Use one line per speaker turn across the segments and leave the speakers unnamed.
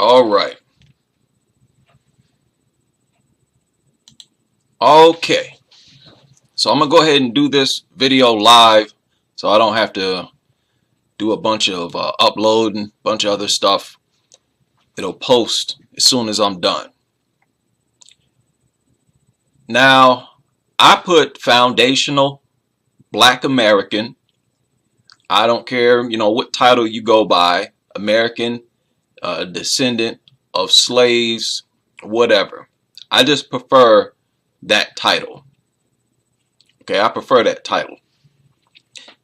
All right. Okay. So I'm going to go ahead and do this video live so I don't have to do a bunch of uploading, a bunch of other stuff. It'll post as soon as I'm done. Now, I put foundational Black American. I don't care, what title you go by, American, descendant of slaves, whatever. I just prefer that title. Okay, I prefer that title.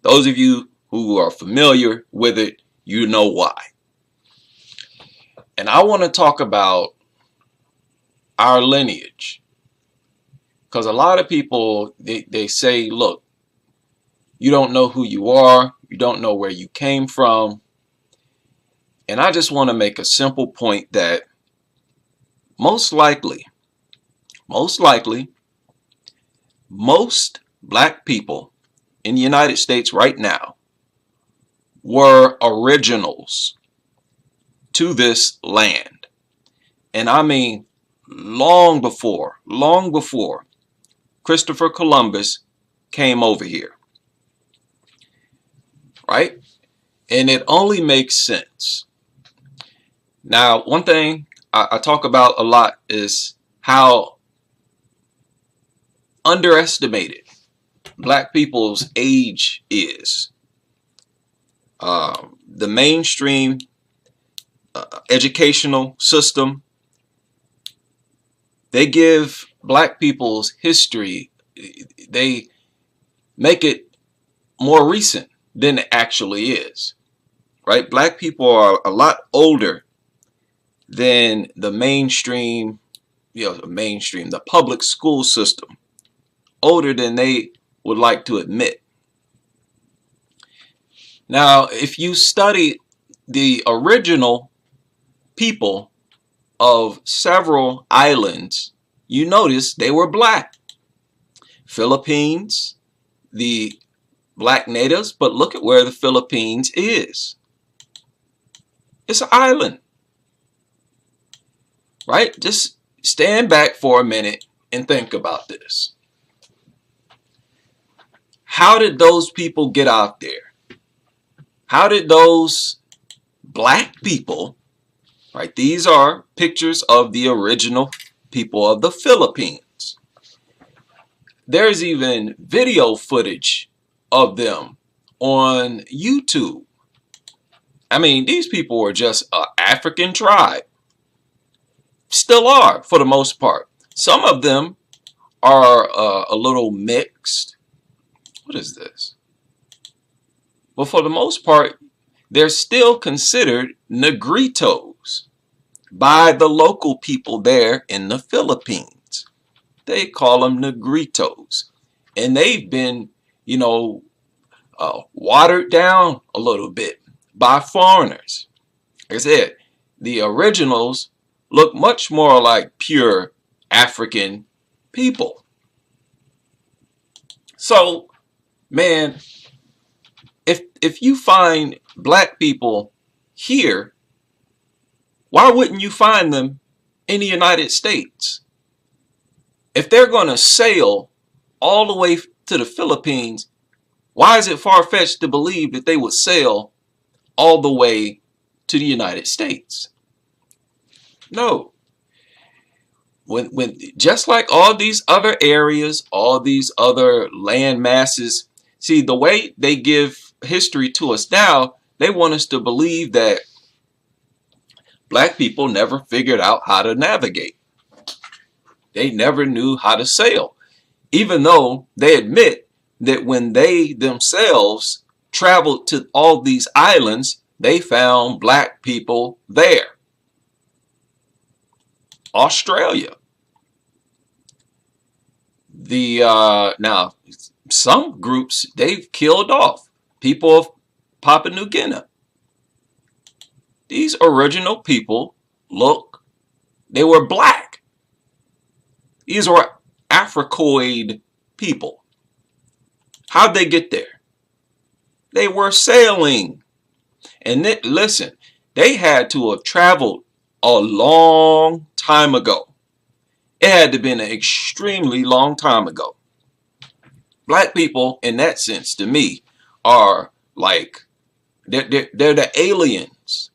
Those of you who are familiar with it, you know why. And I want to talk about our lineage. Because a lot of people, they say, look, you don't know who you are. You don't know where you came from. And I just want to make a simple point that most likely, most Black people in the United States right now were originals to this land. And I mean, long before Christopher Columbus came over here. Right? And it only makes sense. Now, one thing I talk about a lot is how underestimated Black people's age is. The mainstream educational system, they give Black people's history, they make it more recent than it actually is. Right? Black people are a lot older than the mainstream, the public school system. Older than they would like to admit. Now, if you study the original people of several islands, you notice they were Black. Philippines, the Black natives, but look at where the Philippines is. It's an island. Right? Just stand back for a minute and think about this. How did those people get out there? How did those Black people, right? These are pictures of the original people of the Philippines. There's even video footage of them on YouTube. I mean, these people were just an African tribe. Still are, for the most part. Some of them are a little mixed. What is this? But for the most part, they're still considered Negritos by the local people there in the Philippines. They call them Negritos. And they've been, watered down a little bit by foreigners. Like I said, the originals look much more like pure African people. So, man, if you find Black people here, why wouldn't you find them in the United States? If they're going to sail all the way to the Philippines, why is it far-fetched to believe that they would sail all the way to the United States? No. When just like all these other areas, all these other land masses, see, the way they give history to us now, they want us to believe that Black people never figured out how to navigate. They never knew how to sail, even though they admit that when they themselves traveled to all these islands, they found Black people there. Australia. Now, some groups, they've killed off people of Papua New Guinea. These original people, look, they were Black. These were Africoid people. How'd they get there? They were sailing. And listen, they had to have traveled a long time ago. It had to have been an extremely long time ago. Black people, in that sense, to me, are like, they're the aliens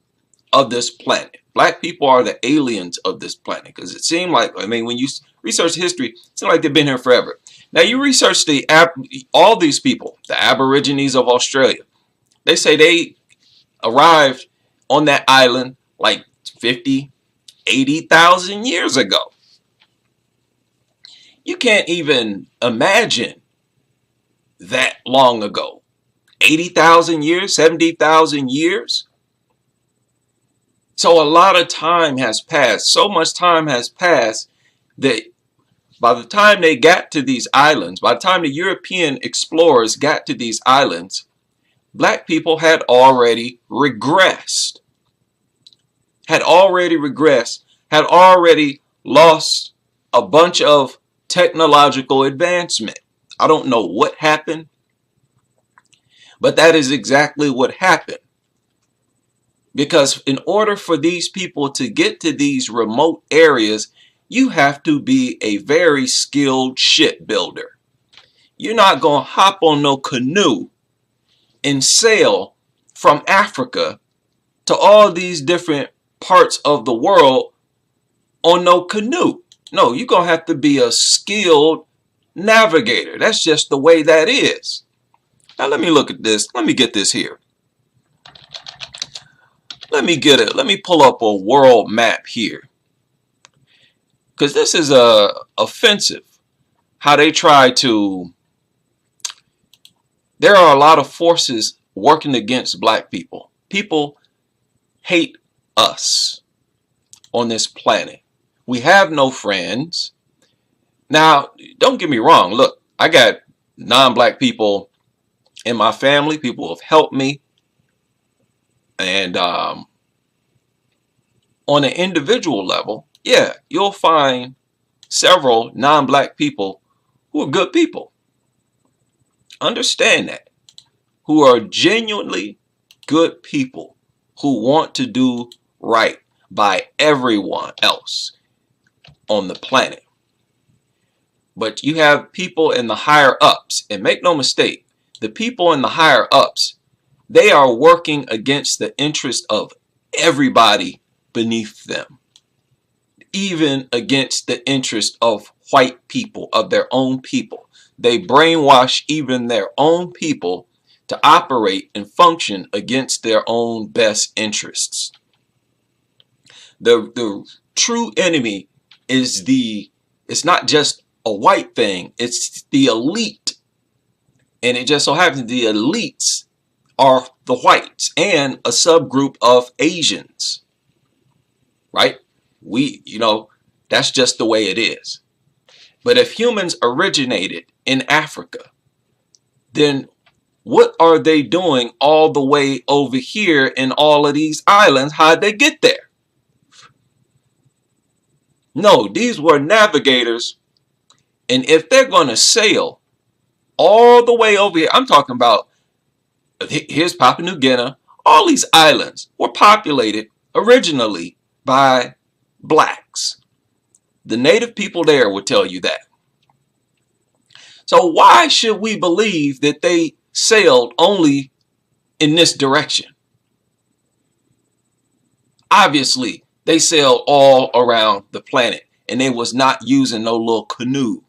of this planet. Black people are the aliens of this planet, because it seemed like, I mean, when you research history, it seems like they've been here forever. Now you research all these people, the Aborigines of Australia. They say they arrived on that island like 50, 80,000 years ago. You can't even imagine that long ago. 80,000 years, 70,000 years. So a lot of time has passed. So much time has passed that by the time they got to these islands, by the time the European explorers got to these islands, black people had already regressed. Had already lost a bunch of technological advancement. I don't know what happened, but that is exactly what happened. Because in order for these people to get to these remote areas, you have to be a very skilled shipbuilder. You're not going to hop on no canoe and sail from Africa to all these different parts of the world on no canoe. No, you're going to have to be a skilled navigator. That's just the way that is. Now let me look at this. Let me get this here. Let me get it. Let me pull up a world map here. Because this is offensive. How they try to... There are a lot of forces working against black people. People hate us on this planet. We have no friends. Now, don't get me wrong. Look, I got non-black people in my family. People have helped me. And on an individual level, yeah, you'll find several non-black people who are good people. Understand that. Who are genuinely good people who want to do right by everyone else on the planet. But you have people in the higher ups, and make no mistake, the people in the higher ups, they are working against the interest of everybody beneath them, even against the interest of white people, of their own people. They brainwash even their own people to operate and function against their own best interests. The true enemy is it's not just a white thing, it's the elite. And it just so happens the elites are the whites and a subgroup of Asians. Right? That's just the way it is. But if humans originated in Africa, then what are they doing all the way over here in all of these islands? How'd they get there? No, these were navigators. And if they're going to sail all the way over here, I'm talking about, here's Papua New Guinea. All these islands were populated originally by blacks. The native people there will tell you that. So why should we believe that they sailed only in this direction? Obviously, they sailed all around the planet, and they was not using no little canoe,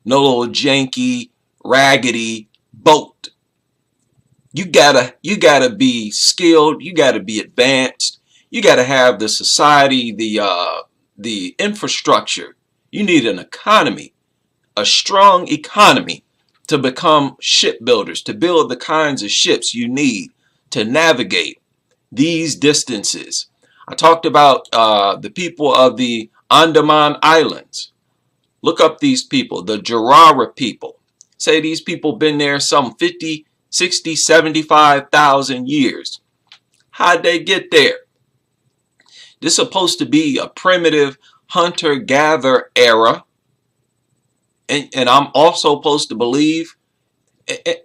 no little janky, raggedy boat. You gotta be skilled. You gotta be advanced. You gotta have the society, the infrastructure. You need an economy, a strong economy, to become shipbuilders, to build the kinds of ships you need to navigate these distances. I talked about the people of the Andaman Islands. Look up these people, the Jarara people. Say these people been there some 50, 60, 75,000 years. How'd they get there? This is supposed to be a primitive hunter-gatherer era. And I'm also supposed to believe,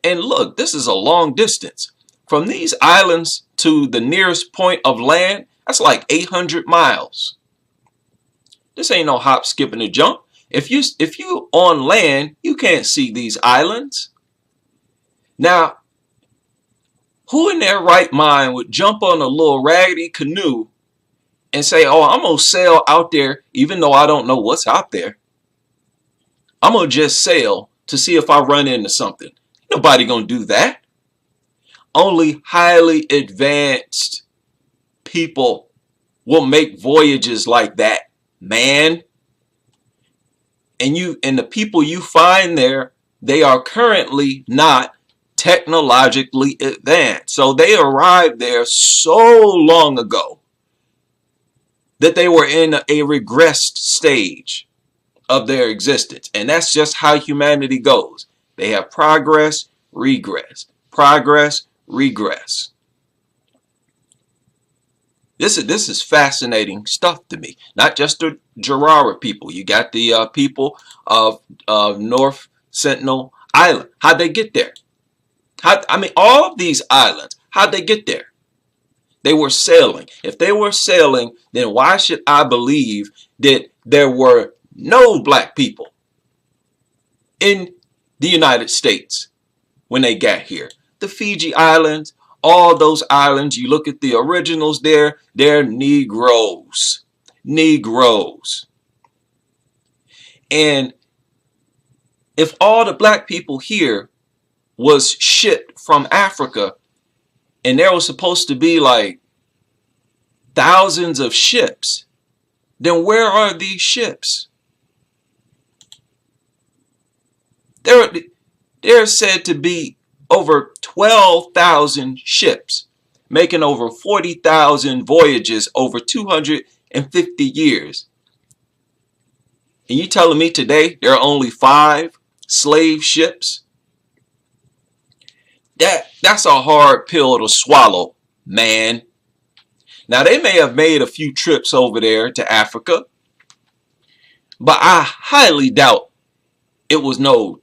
and look, this is a long distance. From these islands to the nearest point of land, That's like 800 miles. This ain't no hop, skip, and a jump. If you on land, you can't see these islands. Now, who in their right mind would jump on a little raggedy canoe and say, oh, I'm going to sail out there even though I don't know what's out there? I'm going to just sail to see if I run into something. Nobody going to do that. Only highly advanced people will make voyages like that, man. And the people you find there, they are currently not technologically advanced. So they arrived there so long ago that they were in a regressed stage of their existence. And that's just how humanity goes. They have progress, regress, progress, regress. This is fascinating stuff to me. Not just the Jarara people. You got the people of North Sentinel Island. How'd they get there? I mean, all of these islands, how'd they get there? They were sailing. If they were sailing, then why should I believe that there were no black people in the United States when they got here? The Fiji Islands, all those islands, you look at the originals there, they're Negroes. Negroes. And if all the black people here was shipped from Africa, and there was supposed to be like thousands of ships, then where are these ships? There are said to be over 12,000 ships, making over 40,000 voyages over 250 years. And you telling me today there are only 5 slave ships? That's a hard pill to swallow, man. Now, they may have made a few trips over there to Africa, but I highly doubt it was no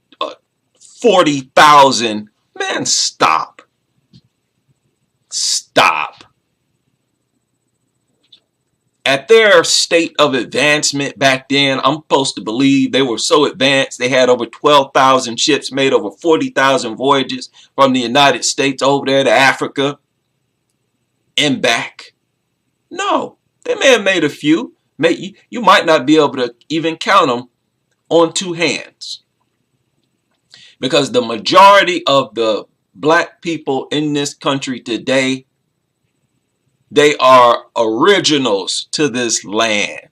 40,000. Man, stop. Stop. At their state of advancement back then, I'm supposed to believe they were so advanced, they had over 12,000 ships, made over 40,000 voyages from the United States over there to Africa and back. No, they may have made a few. You might not be able to even count them on 2 hands. Because the majority of the black people in this country today, they are originals to this land.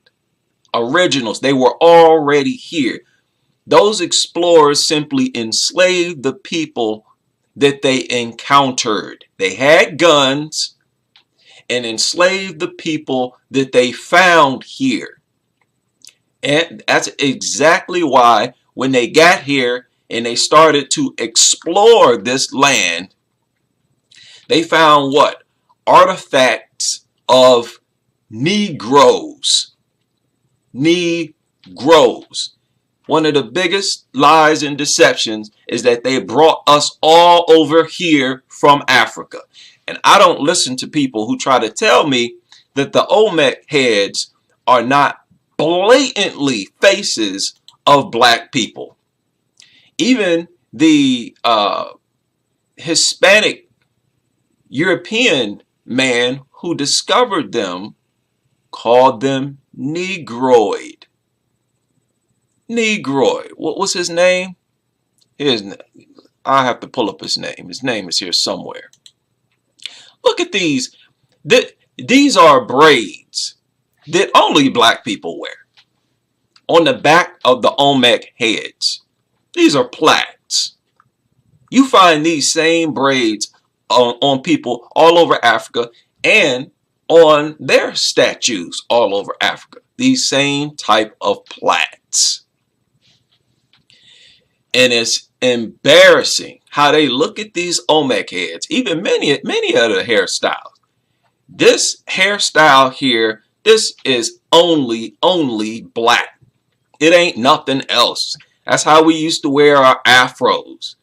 Originals. They were already here. Those explorers simply enslaved the people that they encountered. They had guns and enslaved the people that they found here. And that's exactly why when they got here and they started to explore this land, they found what? Artifacts of Negroes. Negroes. One of the biggest lies and deceptions is that they brought us all over here from Africa. And I don't listen to people who try to tell me that the Olmec Heads are not blatantly faces of black people. Even the Hispanic European man who discovered them called them Negroid. Negroid. What was his name? I have to pull up his name. His name is here somewhere. Look at these. These are braids that only black people wear on the back of the Olmec Heads. These are plaits. You find these same braids on people all over Africa and on their statues all over Africa. These same type of plaits. And it's embarrassing how they look at these Olmec Heads, even many of the hairstyles. This hairstyle here, this is only black. It ain't nothing else. That's how we used to wear our afros,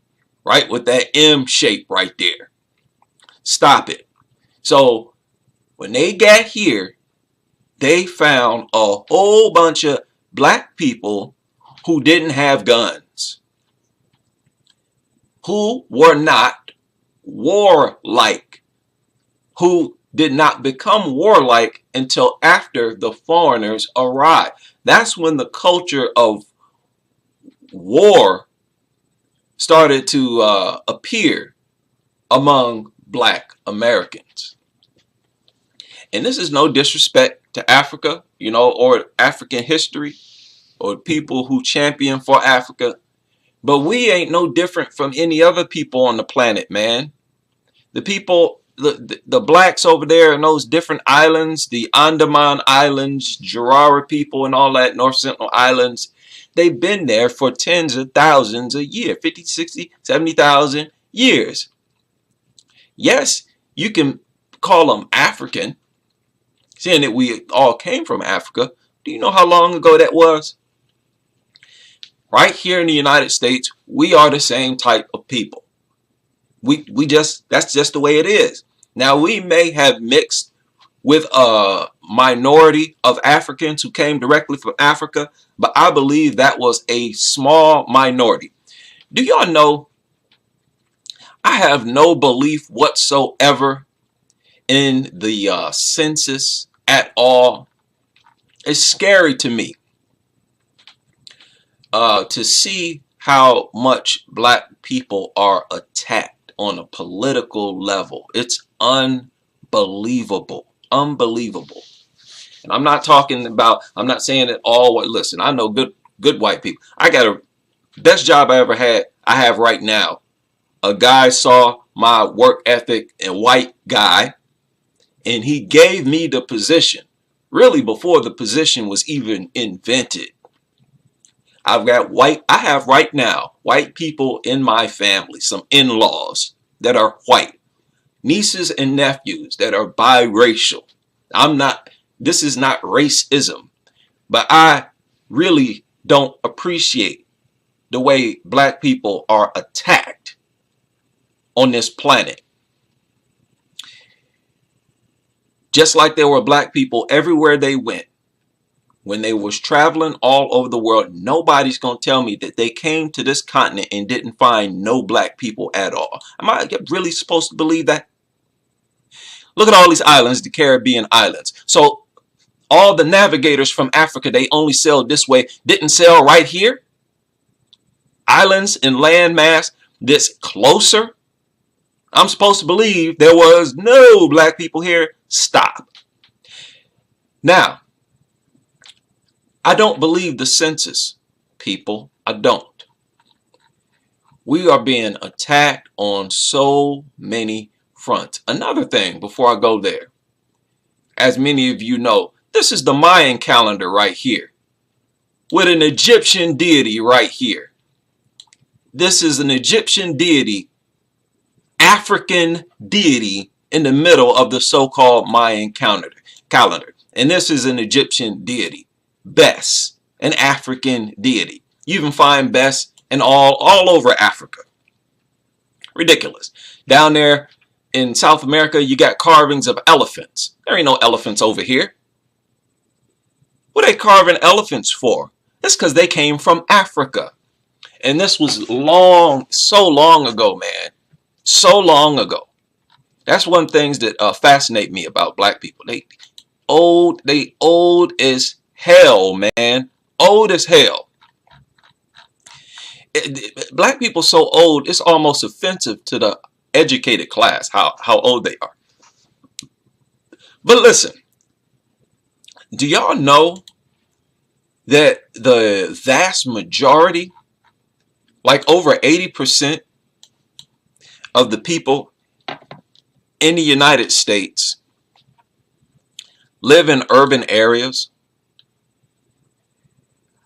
right? With that M shape right there. Stop it. So When they got here, they found a whole bunch of black people who didn't have guns, who were not warlike, who did not become warlike until after the foreigners arrived. That's when the culture of war started to appear among black Americans. And this is no disrespect to Africa, you know, or African history, or people who champion for Africa. But we ain't no different from any other people on the planet, man. The people, the blacks over there in those different islands, the Andaman Islands, Jarara people and all that, North Sentinel Islands, they've been there for tens of thousands a year, 50, 60, 70,000 years. Yes, you can call them African, seeing that we all came from Africa. Do you know how long ago that was? Right here in the United States, we are the same type of people. That's just the way it is. Now, we may have mixed with a minority of Africans who came directly from Africa, but I believe that was a small minority. Do y'all know, I have no belief whatsoever in the census at all. It's scary to me to see how much black people are attacked on a political level. It's unbelievable. Unbelievable. And I'm not talking about, I'm not saying that all, listen, I know good white people. I got a best job I ever had, I have right now. A guy saw my work ethic, and white guy, and he gave me the position, really before the position was even invented. I have right now white people in my family, some in-laws that are white, nieces and nephews that are biracial. This is not racism, but I really don't appreciate the way black people are attacked on this planet. Just like there were black people everywhere they went. When they was traveling all over the world, nobody's going to tell me that they came to this continent and didn't find no black people at all. Am I really supposed to believe that? Look at all these islands, the Caribbean islands. So all the navigators from Africa, they only sailed this way, didn't sail right here? Islands and landmass this closer? I'm supposed to believe there was no black people here? Stop. Now, I don't believe the census, people. I don't. We are being attacked on so many fronts. Another thing before I go there, as many of you know, this is the Mayan calendar right here with an Egyptian deity right here. This is an Egyptian deity, African deity in the middle of the so-called Mayan calendar. And this is an Egyptian deity. Bes, an African deity. You even find Bes in all over Africa. Ridiculous. Down there in South America, you got carvings of elephants. There ain't no elephants over here. What are they carving elephants for? That's because they came from Africa. And this was so long ago, man. So long ago. That's one of the things that fascinate me about black people. They old as hell, man. Old as hell. Black people so old, it's almost offensive to the educated class how old they are. But listen, do y'all know that the vast majority, like over 80% of the people in the United States live in urban areas?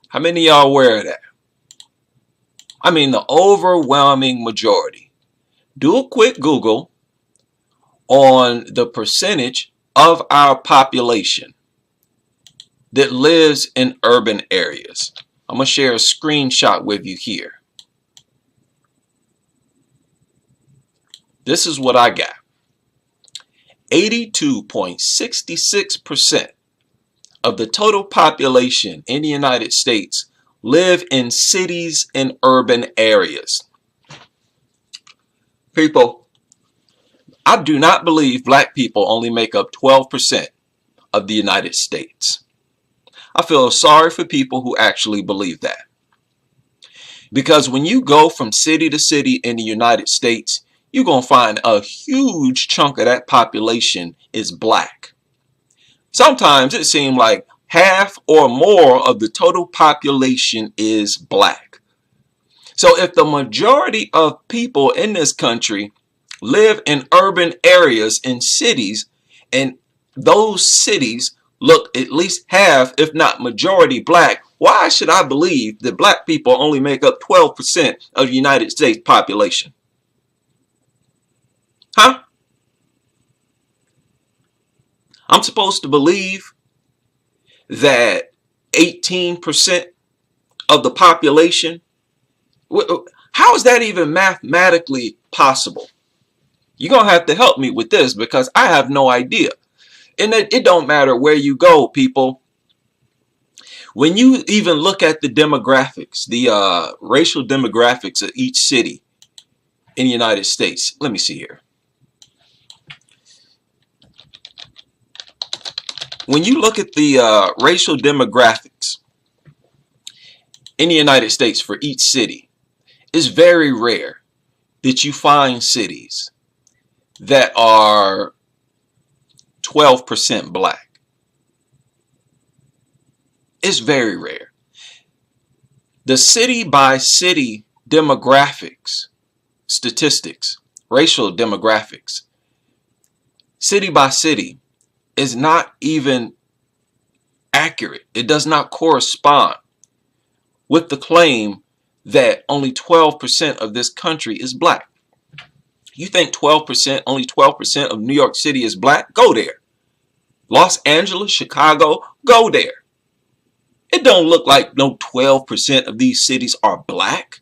How many of y'all aware of that? I mean, the overwhelming majority. Do a quick Google on the percentage of our population that lives in urban areas. I'm going to share a screenshot with you here. This is what I got. 82.66% of the total population in the United States live in cities and urban areas. People, I do not believe black people only make up 12% of the United States. I feel sorry for people who actually believe that. Because when you go from city to city in the United States, you're going to find a huge chunk of that population is black. Sometimes it seems like half or more of the total population is black. So if the majority of people in this country live in urban areas in cities, and those cities look at least half, if not majority black, why should I believe that black people only make up 12% of the United States population? Huh? I'm supposed to believe that 18% of the population, how is that even mathematically possible? You're going to have to help me with this because I have no idea. And it don't matter where you go, people. When you even look at the demographics, the racial demographics of each city in the United States. Let me see here. When you look at the racial demographics in the United States for each city, it's very rare that you find cities that are 12% black. It's very rare. The city by city demographics, statistics, racial demographics, city by city is not even accurate. It does not correspond with the claim that only 12% of this country is black. You think 12%, only 12% of New York City is black? Go there. Los Angeles, Chicago, go there. It don't look like no 12% of these cities are black.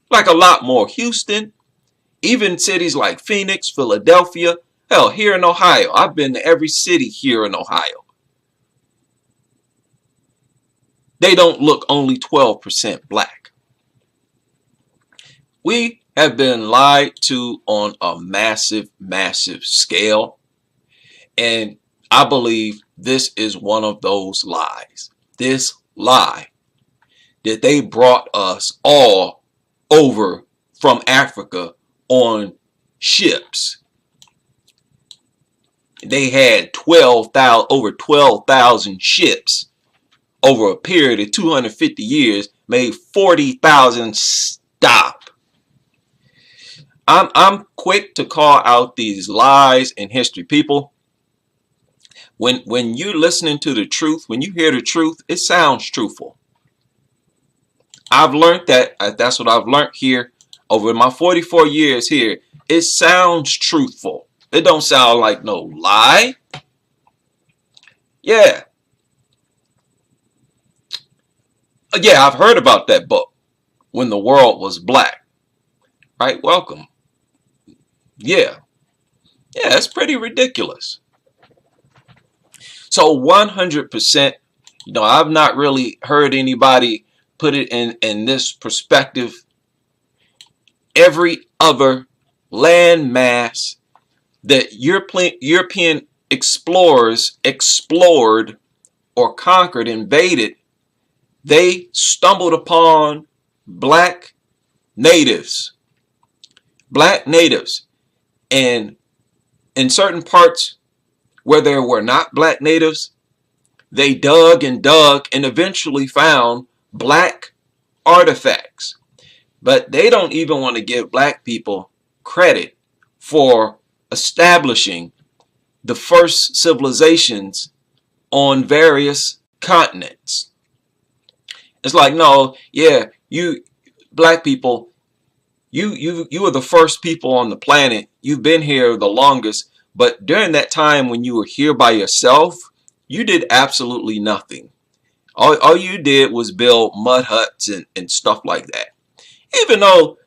Like a lot more. Houston, even cities like Phoenix, Philadelphia, hell, here in Ohio. I've been to every city here in Ohio. They don't look only 12% black. We have been lied to on a massive, massive scale. And I believe this is one of those lies. This lie that they brought us all over from Africa on ships. They had over 12,000 ships over a period of 250 years, made 40,000 stop. I'm quick to call out these lies in history, people. When you're listening to the truth, when you hear the truth, it sounds truthful. I've learned that. That's what I've learned here over my 44 years here. It sounds truthful. It don't sound like no lie. Yeah. Yeah, I've heard about that book, When the World Was Black. Right? Welcome. Yeah. Yeah, it's pretty ridiculous. So 100%, I've not really heard anybody put it in this perspective. Every other landmass that European explorers explored or conquered, invaded, they stumbled upon black natives. Black natives. And in certain parts where there were not black natives, they dug and eventually found black artifacts. But they don't even want to give black people credit for establishing the first civilizations on various continents. It's like, no, yeah, you black people, you are the first people on the planet. You've been here the longest, but during that time when you were here by yourself, you did absolutely nothing. All you did was build mud huts and stuff like that. Even though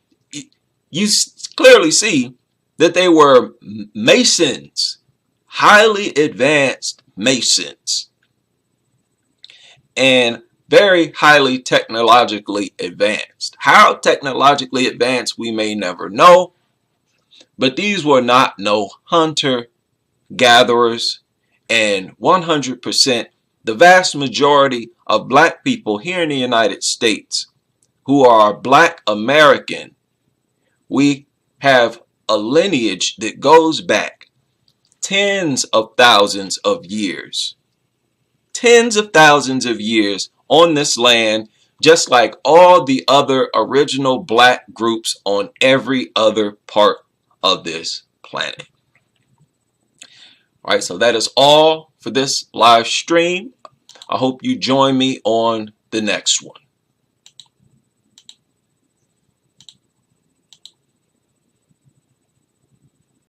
you clearly see that they were masons, highly advanced Masons and very highly technologically advanced. How technologically advanced we may never know, but these were not no hunter-gatherers, and 100% the vast majority of black people here in the United States who are black American, we have a lineage that goes back tens of thousands of years. Tens of thousands of years on this land, just like all the other original black groups on every other part of this planet. All right, so that is all for this live stream. I hope you join me on the next one.